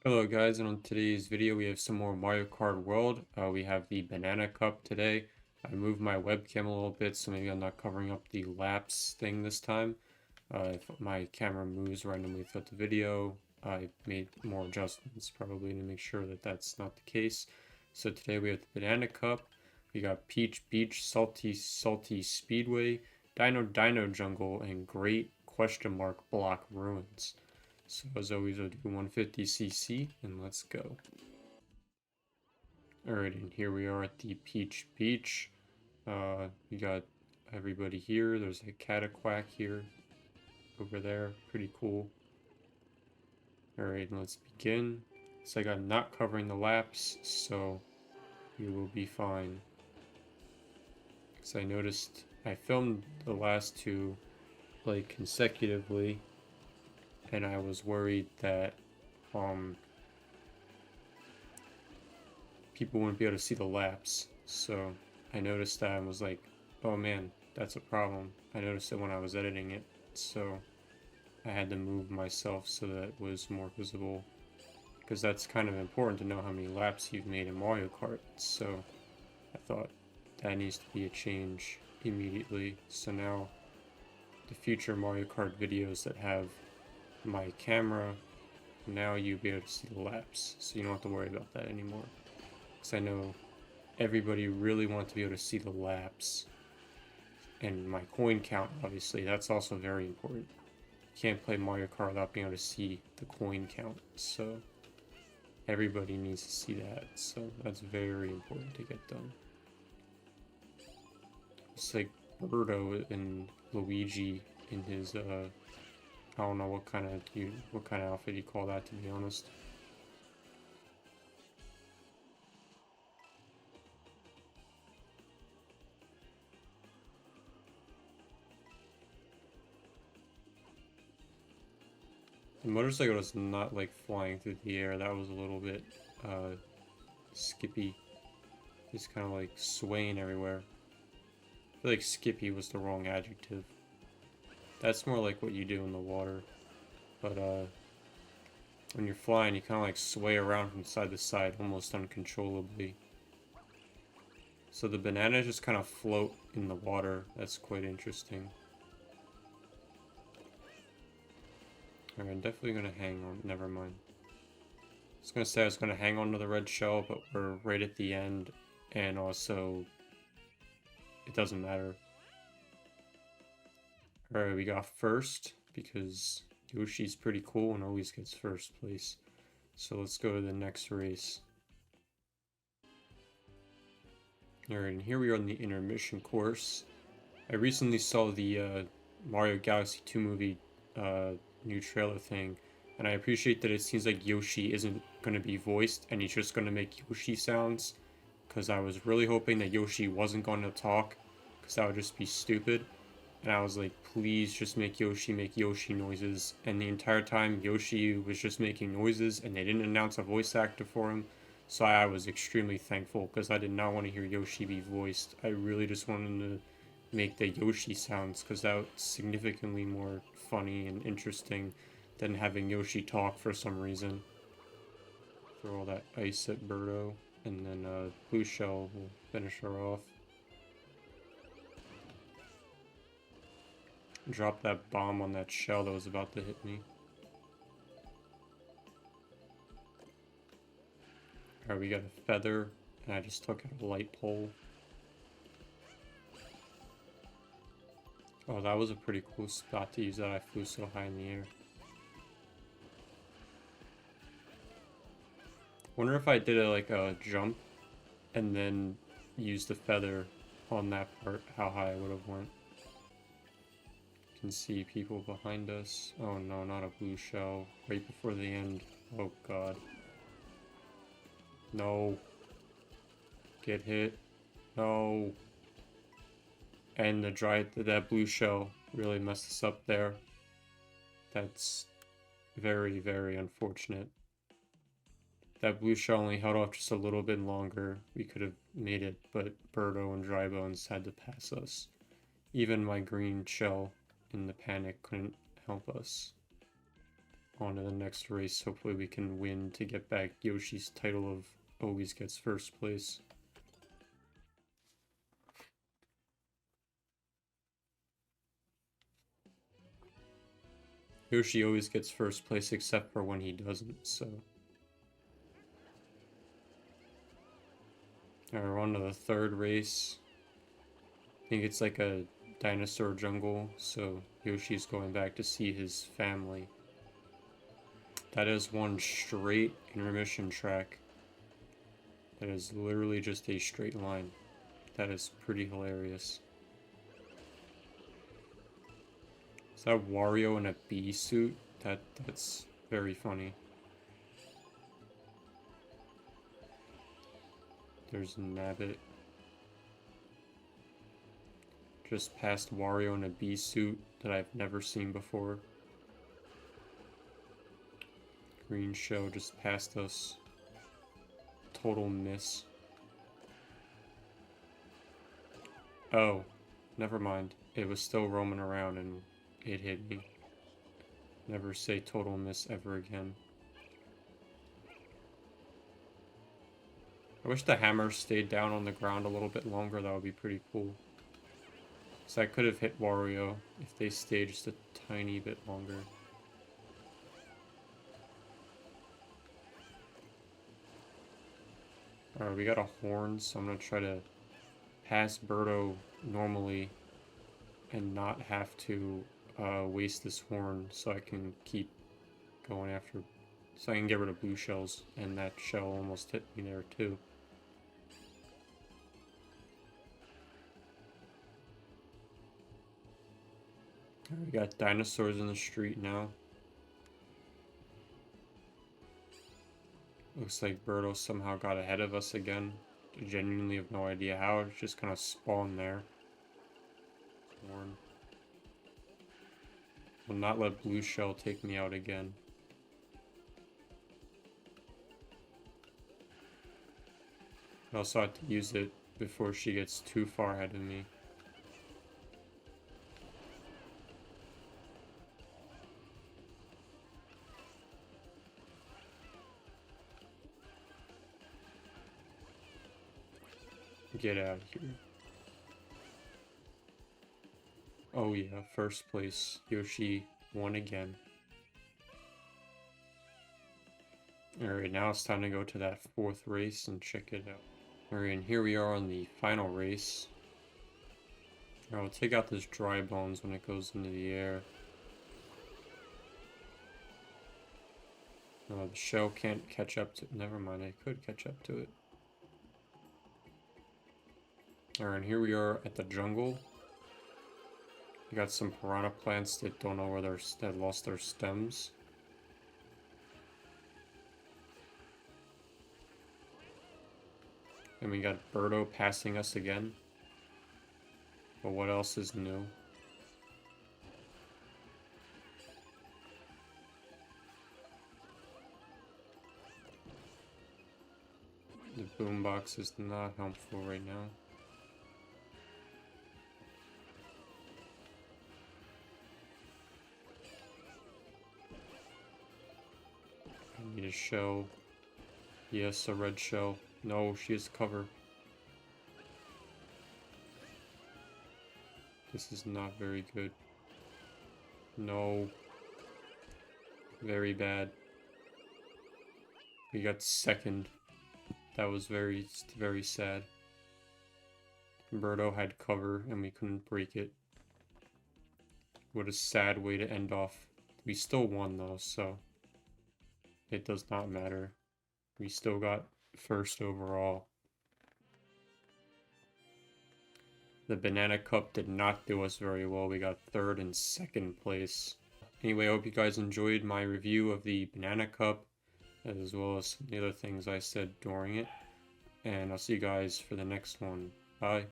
Hello guys, and on today's video we have some more Mario Kart World. We have the Banana Cup today. I moved my webcam a little bit so maybe I'm not covering up the laps thing this time. If my camera moves randomly throughout the video, I made more adjustments probably to make sure that that's not the case. So today we have the Banana Cup, we got Peach Beach, Salty Salty Speedway, Dino Dino Jungle, and Great Question Mark Block Ruins. So as always, I'll do 150cc and let's go. Alright, and here we are at the Peach Beach. We got everybody here. There's a Cataquack here, over there. Pretty cool. Alright, let's begin. It's like I'm not covering the laps, so you will be fine. Because I noticed I filmed the last two like consecutively, and I was worried that people wouldn't be able to see the laps. So I noticed that and was like, oh man, that's a problem. I noticed it when I was editing it, so I had to move myself so that it was more visible, because that's kind of important to know how many laps you've made in Mario Kart. So I thought that needs to be a change immediately. So now the future Mario Kart videos that have my camera, now you'll be able to see the laps, so you don't have to worry about that anymore. Because I know everybody really wants to be able to see the laps. And my coin count, obviously, that's also very important. You can't play Mario Kart without being able to see the coin count, so everybody needs to see that, so that's very important to get done. It's like Birdo and Luigi in his, I don't know what kind of outfit you call that, to be honest. The motorcycle is not like flying through the air. That was a little bit skippy. It's kind of like swaying everywhere. I feel like skippy was the wrong adjective. That's more like what you do in the water. But when you're flying, you kind of like sway around from side to side almost uncontrollably. So the bananas just kind of float in the water. That's quite interesting. Alright, I'm definitely gonna hang on. Never mind. I was gonna say I was gonna hang on to the red shell, but we're right at the end, and also it doesn't matter. Alright, we got first because Yoshi's pretty cool and always gets first place. So let's go to the next race. Alright, and here we are on the intermission course. I recently saw the Mario Galaxy 2 movie new trailer thing, and I appreciate that it seems like Yoshi isn't going to be voiced and he's just going to make Yoshi sounds, because I was really hoping that Yoshi wasn't going to talk, because that would just be stupid. And I was like, please just make Yoshi noises. And the entire time Yoshi was just making noises and they didn't announce a voice actor for him. So I was extremely thankful, because I did not want to hear Yoshi be voiced. I really just wanted to make the Yoshi sounds, because that was significantly more funny and interesting than having Yoshi talk for some reason. Throw all that ice at Birdo, and then Blue Shell will finish her off. Drop that bomb on that shell that was about to hit me. Alright, we got a feather, and I just took out a light pole. Oh, that was a pretty cool spot to use that. I flew so high in the air. Wonder if I did like a jump and then used the feather on that part, how high I would have went. Can see people behind us. Oh no, not a blue shell. Right before the end. Oh god. No. Get hit. No. And that blue shell really messed us up there. That's very, very unfortunate. That blue shell only held off just a little bit longer. We could have made it, but Birdo and Drybones had to pass us. Even my green shell in the panic couldn't help us. on to the next race. Hopefully we can win to get back Yoshi's title of always gets first place. Yoshi always gets first place except for when he doesn't, so. Alright, we're on to the third race. I think it's like a dinosaur jungle, so Yoshi's going back to see his family. That is one straight intermission track. That is literally just a straight line. That is pretty hilarious. Is that Wario in a bee suit? That's very funny. There's Nabbit. Just past Wario in a bee suit that I've never seen before. Green Shell just passed us. Total miss. Oh, never mind. It was still roaming around and it hit me. Never say total miss ever again. I wish the hammer stayed down on the ground a little bit longer. That would be pretty cool. So I could have hit Wario if they stayed just a tiny bit longer. Alright, we got a horn, so I'm gonna try to pass Birdo normally and not have to waste this horn so I can keep going after, so I can get rid of blue shells, and that shell almost hit me there too. We got dinosaurs in the street now. Looks like Birdo somehow got ahead of us again. I genuinely have no idea how. It's just kind of spawned there. Horn. Will not let Blue Shell take me out again. I also have to use it before she gets too far ahead of me. Get out of here. Oh yeah, first place. Yoshi won again. Alright, now it's time to go to that fourth race and check it out. Alright, and here we are on the final race. I'll take out this dry bones when it goes into the air. No, the shell can't catch up to... Never mind, I could catch up to it. Alright, and here we are at the jungle. We got some piranha plants that don't know where that lost their stems. And we got Birdo passing us again. But what else is new? The boombox is not helpful right now. I need a shell. Yes, a red shell. No, she has cover. This is not very good. No. Very bad. We got second. That was very, very sad. Birdo had cover and we couldn't break it. What a sad way to end off. We still won though, so it does not matter. We still got first overall. The Banana Cup did not do us very well. We got third and second place. Anyway, I hope you guys enjoyed my review of the Banana Cup, as well as some of the other things I said during it. And I'll see you guys for the next one. Bye.